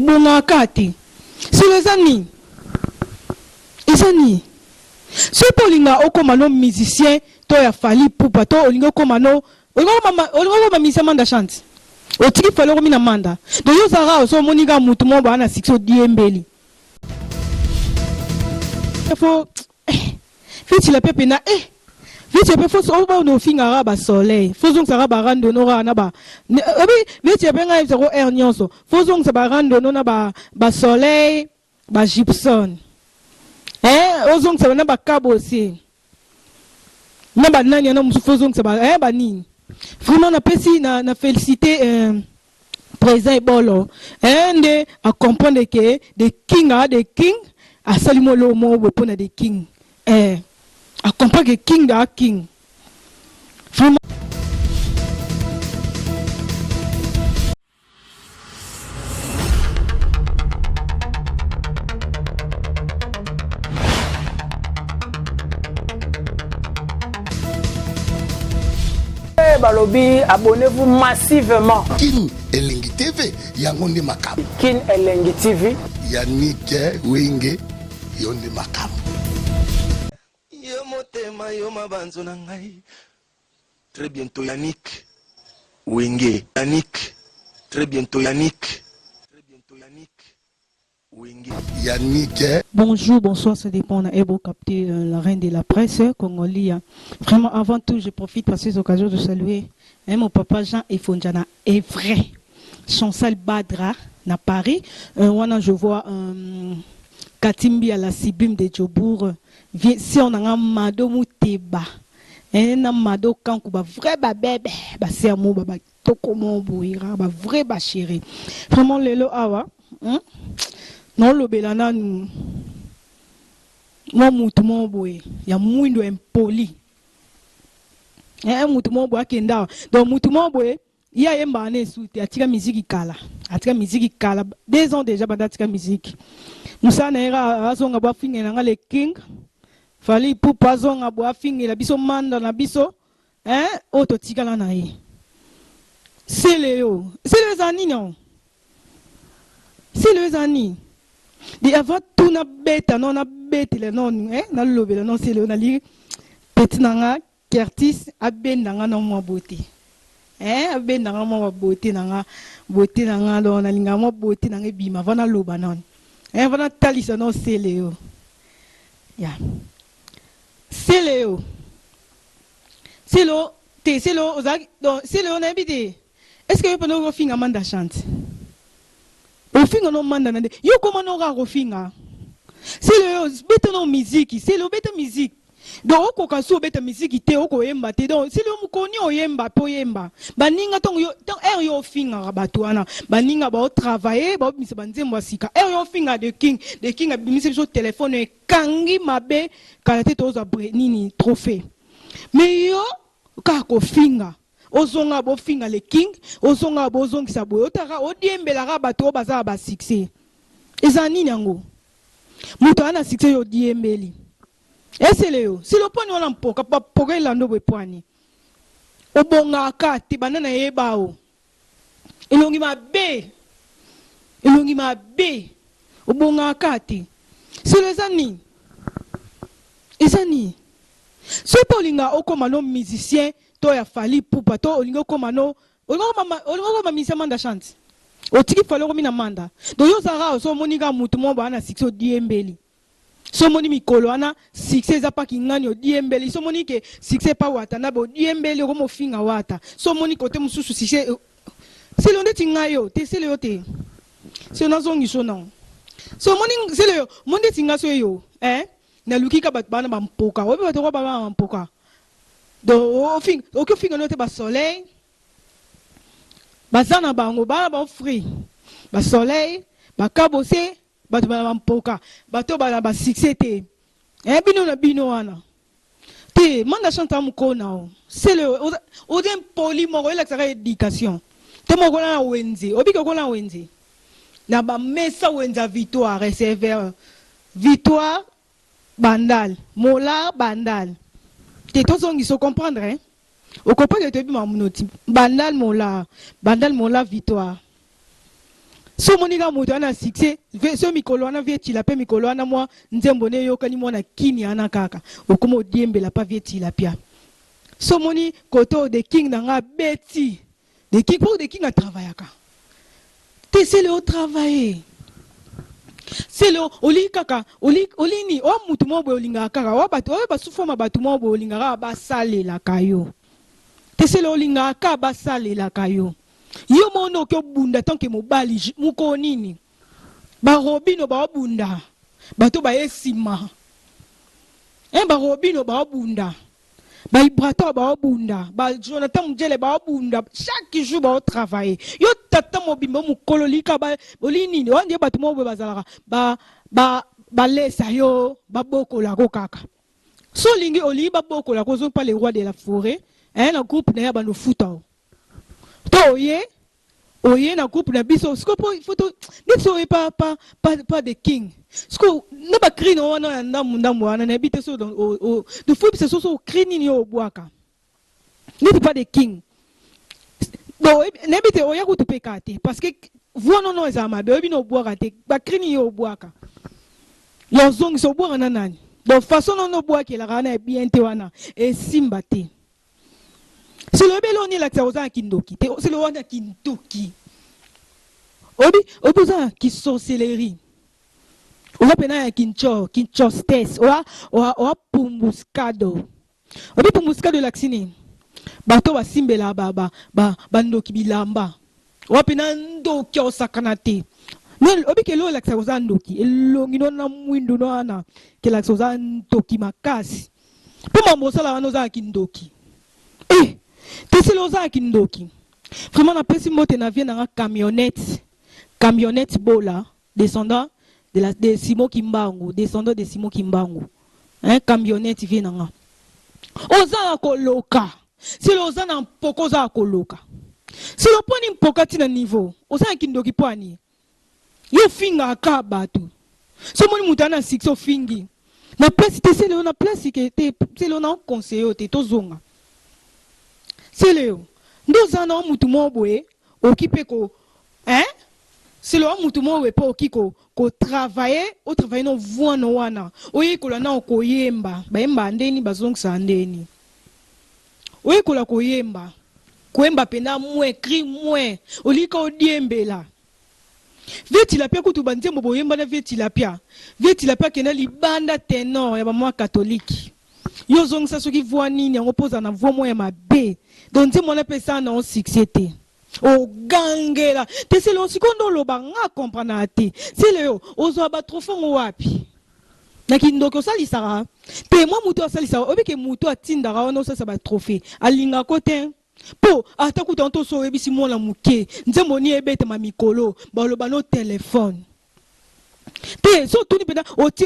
Obonga kati. C'est les amis. Les amis. Ce polinga okomano musicien, to ya fali poupa, to olingo komano, olingo musicien manda chante. Otiki falo komina manda. Do yo zara so moniga mutu mo bana sikso diembeli. Faut vite la pepe na vite pe faut on no finga ba soleil. Faut zong sara ba rando no na ba. Vite pe nga zero air nyonso. Faut zong sa ba rando no na ba soleil, ba gypsum. Ozong sa na ba cabo aussi. Na ba nani na musu faut zong sa ba ba nini. Vraiment na pesi na féliciter président Bolo. De à comprendre que des king a salimo lo mo pour des king. À comprendre que king da king. Vraiment Balobi, abonnez-vous massivement. Kin Elengi TV, Yangonde Makam. Kin Elengi TV. Yannick Wenge, Yonde Makam. Yomotema yomabanzo nangai. Très bientôt Yannick Wenge. Yannick. Très bientôt Yannick. Très bientôt Yannick Wenge. Yannick. bonjour, bonsoir, ça dépend. On a beau capter la reine de la presse congolaise. Vraiment, avant tout, je profite par ces occasions de saluer mon papa Jean Efondjana est vrai. Chancel Badra, na Paris. Je vois Katimbi à la Sibim de Djobour. Si on a un mado mouteba. Un mado kankou, vrai bébé, c'est un mot, tokomo bouira, vrai chéri. Vraiment, le lo awa. Non, le belana nous. Moi, moutou boy. Il y a mouindo impoli. Moutou boy kenda. Donc, moutou boy. Il y a un bané sous. Il y a tiré musique kala. A tiré musique kala. 2 ans déjà, banda tiré musique. Moussa naira azonga ba finge na le king. Fali pour pas zonga ba finge la biso manda na biso. Auto tigala na ye. C'est Léo. C'est les amis non. C'est les amis. Et avant tout na bête, non na bête le non na lobe le non c'est le na li petit nanga Curtis aben nanga no mo beauté. Aben nanga mo beauté nanga do na linga mo beauté nanga bima vana loba non. Vana talisa non c'est Léo. Ya. C'est Léo. C'est Léo, c'est Léo c'est Léo na bité. Est-ce que vous pouvez nous faire un mandat chante? Ofinga no manda nande yo koma no ga ofinga c'est le bête no musique c'est le bête musique donc oko kaso bête musique te oko yemba te donc c'est le mukoni oyemba po yemba baninga tong yo donc yo ofinga batwana baninga ba travailler ba misa banzembo sika yo ofinga de king abimisa so téléphone e kangi mabe kala te toza nini trophée mais yo ka ko finga ozonga bo finga le king ozonga bo zongisa boyo otaka odiembela ka bato baza ba succès ezani nyango muto ana succès yo diembeli eseleo si lo poni wana mpoka pa poka ilando bo pwani obonga kati banana yebao elongi mabe obonga kati si les amis ezani so polinga okomano musicien to ya fali poupa to olingo komano olingo musicien manda chante otiki falo komina manda do yo zara so moniga mutu mo bana sikso diembeli so moni mikolo ana sikse za pa kingani o diembeli so moni ke sikse pa wata na bo diembeli ko mo finga wata so moni kote mususu sikse c'est le ndeti ngayo te c'est le te c'est na zongi so non so moni c'est le monde tinga so yo na lukika bat bana ba mpoka obi bato ba mpoka do au fin note ba soleil bazana bango ba free ba soleil ba kabose bato ba mpoka bato ba succès te bino wana te manda chanta mukona c'est le odem poli mo ela saka éducation te mo kona wenze obi ko kona wenze na ba mesa wenza victoire sévère victoire bandal mola bandal te tozongi so comprendre au comprendre te bima munoti bandal mola victoire so monika moto ana succès so mikolo ana vietila pe mikolo ana moi nzembo ne yokani mwana kini ana kaka okomo diembela pa vietila pia so moni koto de king nanga beti de king pour de king a travaillaka te c'est le travailler c'est le oli kaka oli ni o mutu mo bo olinga kaka o ba sufoma batu mo bo olinga ba sale la kayo te c'est le olinga ka ba sale la kayo yo mono ke bunda tanke mobali muko nini ba robino ba bunda bato ba esima ba robino ba bunda ba Ibrato ba bunda ba Jonathan Mjele ba bunda chaque jour ba travailler yo tata mobimbo mukolo lika ba olini on dit bato mo bazalaka ba lesa yo ba bokola ko kaka so lingi oli ba bokola ko zo pas les rois de la forêt na groupe na ba no futa to oye na groupe na biso scopo photo nitso pas de king sco na ba cri no wana ndamu wana na bite so de fou c'est so cri ni o boaka nit pas de king bon na bite oya ko to pekate parce que vous non ezama be obi no boaka te ba cri ni o boaka yo zong so boaka na nani de façon no boaka la kana bien te wana e simba te. C'est le bel on est là kindoki. C'est le on a kindoki. Obi qui sorcellerie. On va peiner kinchostes. Oa pumbuscado. Obi pumbuscado laxini. Bato wa simbela bandoki bilamba. Oa penando kyo sakanate. Mais obi ke lo laxa ndoki. Elo ngino na mwindo no ana ke laxa ndoki makasi. Puma mosala wanoza kindoki. C'est l'osa kindoki. Vraiment, la personne mote na vie na camionnette bola, descendant de Simon Kimbangu, descendant de Simon Kimbangu. Camionnette vient na. Oza koloka. C'est l'osa na poko za koloka. C'est le point n'importe tina niveau. Oza kindoki poani. Yo finga akabatu. So moni mutana sixo fingi. Na place c'est le na place que c'est le na conseiller te tozonga. C'est le deux ans mutu moboé occupé ko c'est le mutu moboé pas okiko ko travailler au travail no voix no wana oyi ko la na ko yemba ba yemba ndeni bazong sa ndeni oyi ko la ko yemba pena mwe cri mwe olika odiembela veti la pia kutu banze mbo yemba na veti la pia kena libanda tenor ya ba moi catholique yo zong sa soki voix nini on pose na voix mo ya mabe donc mon appelle na succès te o gangela te c'est le secondo lo banga comprendre ate c'est le ozo ba trophée wapi na kindoko sali sara te moi muto sali sara obike muto atindara ono sa ba trophée alinga kote po ataku tanto so ebisi mona muke nzembo ni ebete ma mikolo ba lo bano téléphone te so tuni pena oti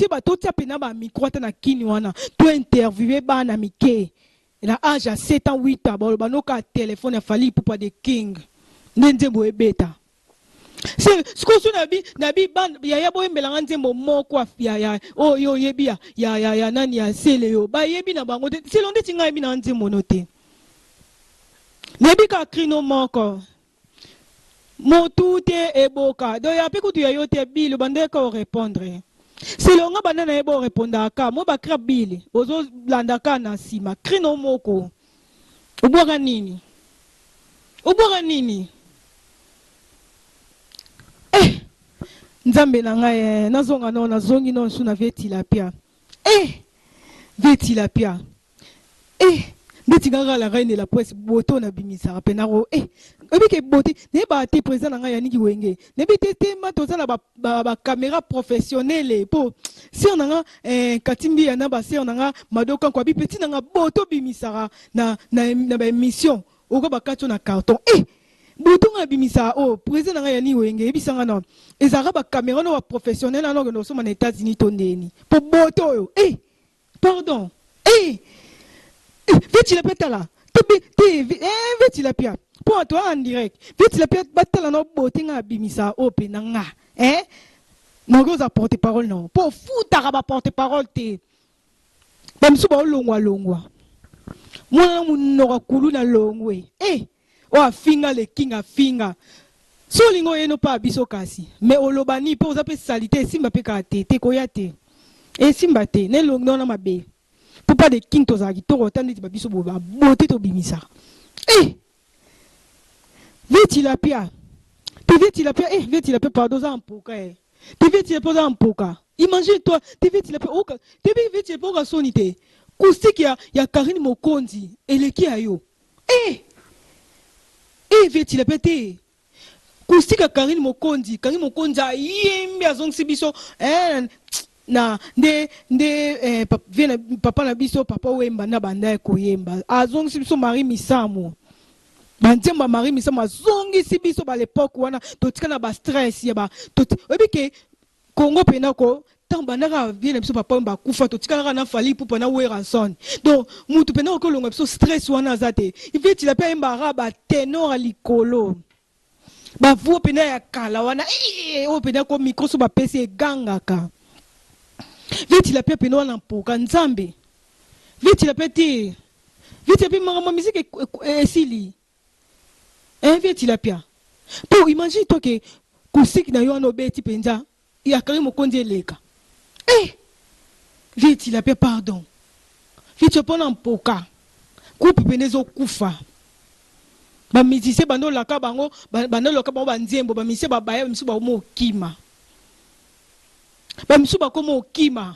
ba totia pena ba micro na kini wana to interviewer ba na mike na âge à 7 ans 8 ans ba no ka téléphone a fali pour pas de king nzembo ebeta c'est ce que so na bi ban ya bo embela nzembo moko afia o yo yebi ya nani ya sele yo ba yebi na bango c'est londe tinga yebi na nzembo note nebi ka krino moko motute eboka do ya pe kutu ya yote bi lo bande ka répondre. C'est le nga banana ebo répondre ka mo ba krabili ozo landaka na sima krino moko ubora nini nzambe na ngai nazonga no nazongi no suna veti la pia ndeti ngaka la reine la presse boto na bimisa pena ro obike boté ne ba te président nga yaniki wenge ne bite te matoza na ba caméra professionnelle po si on nga katimbi ya na ba si on nga madoka kwa bi petit nga boto bimisa na ba émission oko ba kato na carton boto nga bimisa président nga yaniki wenge bisanga na ezara ba caméra no professionnelle na no so na États-Unis tondeni po boto yo pardon vite la peta là vite la pia pour toi en direct vite la pia batala no botinga bimisa openanga Nango za porte parole non pour foutre ba porte parole te bamsu ba longwa mwana munora kulu na longwe o afinga le king afinga solingo yeno pa biso kasi mais olobani po oza pe salité simba pe ka te koya te et simba te ne longno na mabe pour pas de king tozaki to rotandi ti biso bo ba beauté to bimisa veti la pia veti la pia pardon za mpoka te veti la pia mpoka imagine toi te veti la pia oka te veti la pia sonite kusiki ya Karine Mokonzi eleki ayo veti la pia te kusika Karine Mokonzi ayembi azongisi biso na papa na biso papa wemba na banda koyemba azongisi biso Marie Misamo banzemba Marie Misamo azongisi biso ba l'époque wana totika na ba stress ya ba obike Congo pena ko tant banaka bien biso papa wemba kufa totika na fali pour na Weranson donc mutu pena ko longa biso stress wana azate ifeti la pe emba ba tenor likolo ba vuo pena ya kala wana o pena ko micro so ba pese gangaka veti la pia pena wana mpoka nzambe veti la peti mama musique esili veti la pia po imagine toi que kusiki na yo no beti penza ya Karine Mokonzi eleka veti la pia pardon veti pona mpoka coupe penezo kufa ba musicien bando laka bango banzembo ba musicien ba baya misu ba mo kima ba misu ba ko mo kima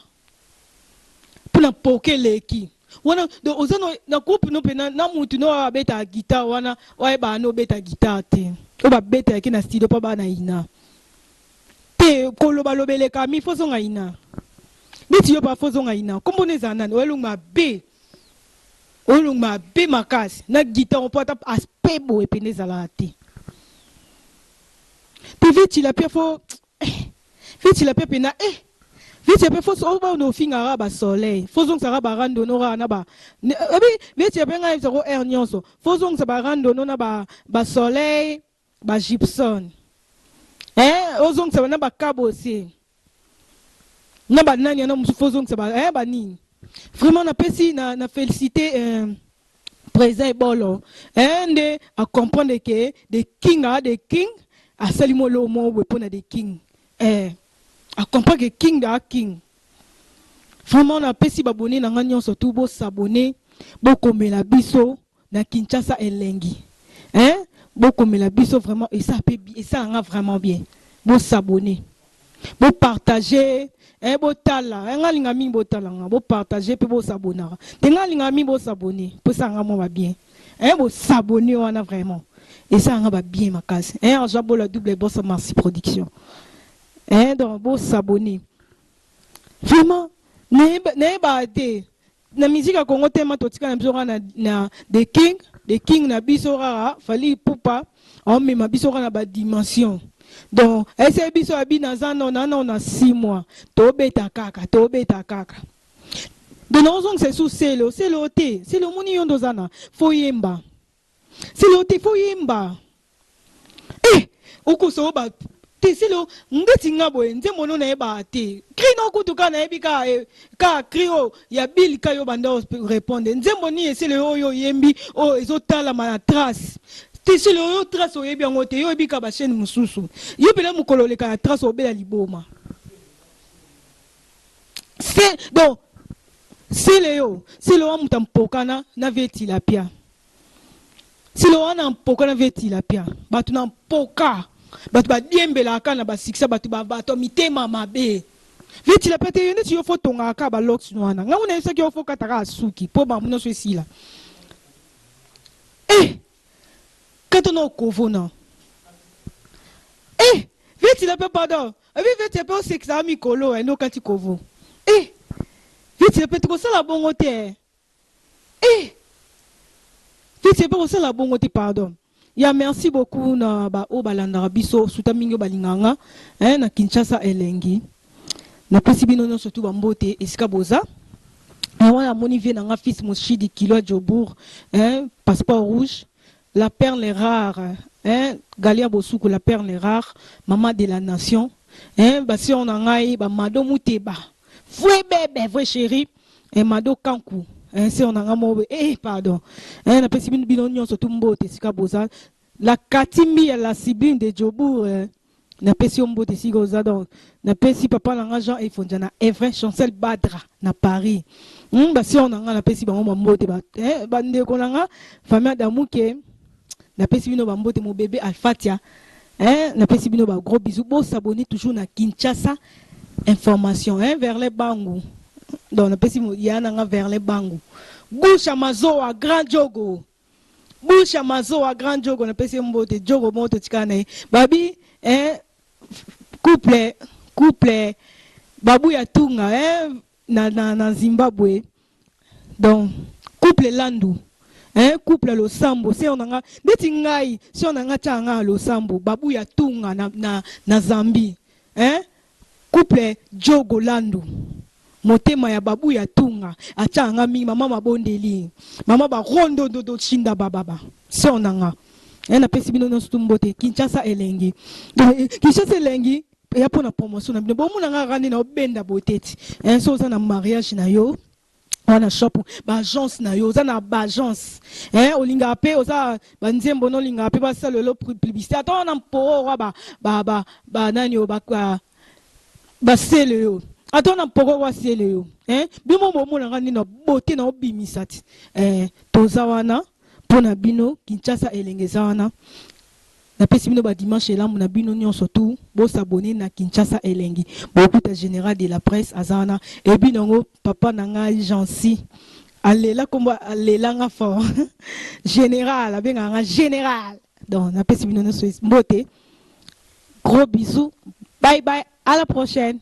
pona poke leki wana do ozano na coupe no pena na mutu no abeta guitar wana wa ba no beta guitar te o ba beta ki na studio pa ba na ina te koloba lobeleka mi foso nga ina beti yo pa foso nga ina kombone zanana welunga be olunga be makasi na guitar on peut aspect beau et peneza la te veti la pia fo veti la pia pena veti la pia fo so ba no finga ba soleil fo zong sa ba rando no na ba veti la pia nga zo nyonso fo zong sa ba rando no na ba soleil ba gypsum ozong sa na ba cabo aussi na ba nani na musu fo zong sa ba ba nini vraiment na pesi na félicité président Ebolo de à comprendre que des king a salimo lo mo wepona des king à comprendre que king da king vraiment na pesi babone na ngani surtout bo s'abonner bo komela biso na Kinshasa elengi bo komela biso vraiment et ça nga vraiment bien bo s'abonner bo partager bo tala nga linga mi bo tala nga bo partager pe bo s'abonner te nga linga mi bo s'abonner pour ça nga mo va bien bo s'abonner wana vraiment et ça nga ba bien makasi jabo la double boss merci production donc bo s'abonner vraiment ne ba te na musique ya Congo tema totika na biso na the king na biso rara fali pupa on me ma biso na ba dimension. Donc, essaye biso abina zano na 6 mois. Tobeta kaka. De nos c'est sous c'est le moni yondo zana. Foyemba. C'est le thé foyemba. Okuso ba te c'est le ngeti ngabo nze mono na eba te. Krino kutuka na ebika ka krio ya Bill kayo banda répondre. Nze moni c'est le oyo yembi o ezotala ma trace. C'est le trace au bien côté, yo bika ba chaîne mususu. Yo pela mukolo le ka trace au bela liboma. C'est donc c'est le amuta mpokana na veti la pia. C'est le wana mpokana veti la pia. Batu na mpoka. Batu ba diembela kana ba siksa batu ba bato mitema mabe. Veti la pia te yene ti yo fo tonga ka ba lox nwana. Nga una yesa ki yo fo kataka asuki po ba muno so esila. Quand on a au Kovo, non. Vite, il a pas pardon. Vite, il a pas aussi que ça a mis colo, et non, quand il Kovo. Vite, il a pas trop ça la bonne côté. Vite, il a pas ça la bonne côté, pardon. Ya merci beaucoup na ba o balanda biso sutamingo balinganga na Kinshasa elengi. Na possibino no surtout ba mbote esika boza. Wana moni vie na nga fils Moshidi Kilo Djobour, passeport rouge. La perle est rare, Galia Bosuku, la perle est rare, maman de la nation, si on a un mado mouteba, vrai bébé, vrai chéri, mado kankou, si on a un mot, pardon, na pesi bin binonion surtout mbote, sika boza, la Katimi à la Sibine de Djobour, na pesi ombote si goza donc na pesi papa nanga Jean Efondjana Evre Chancel Badra na Paris. Ba si on nga na pesi bango mbote ba bande ko nanga famille d'amuke na pesi bino ba mbote mon bébé Alfatia. Na pesi bino ba gros bisous bo s'abonner toujours na Kinshasa information vers les bangou. Donc na pesi mo yana nga vers les bangou. Boucha mazo a grand jogo. Boucha mazo a grand jogo na pesi mbote jogo moto tikane. Babi couple babu ya tunga na Zimbabwe. Donc couple landu couple lo sambo si on nga ndeti ngai si on nga tanga lo sambo babu ya tunga na Zambie couple jogo landu motema ya babu ya tunga atanga mingi mama mabondeli mama ba rondo do chinda baba si on nga na pesi bino no stumbote Kinshasa elengi Kinshasa elengi ya pona promotion na bino bo muna nga randi na obenda boteti so za na mariage na yo wana shop ba agence na yo za na ba agence olinga pe oza ba nzembo no linga pe ba sala lo publicité ata na mporo ba nani yo ba sele yo ata na mporo wa sele yo bimo mo muna nga na bote na obimisati toza wana pona bino Kinshasa elengeza wana na pesi bino ba dimanche elamu na bino nyonso tout bo s'abonner na Kinshasa elengi bokuta général de la presse azana et binongo papa nanga Jansi alela kombo alela nga fort général abenga nga général donc na pesi bino nyonso mbote gros bisous bye bye à la prochaine.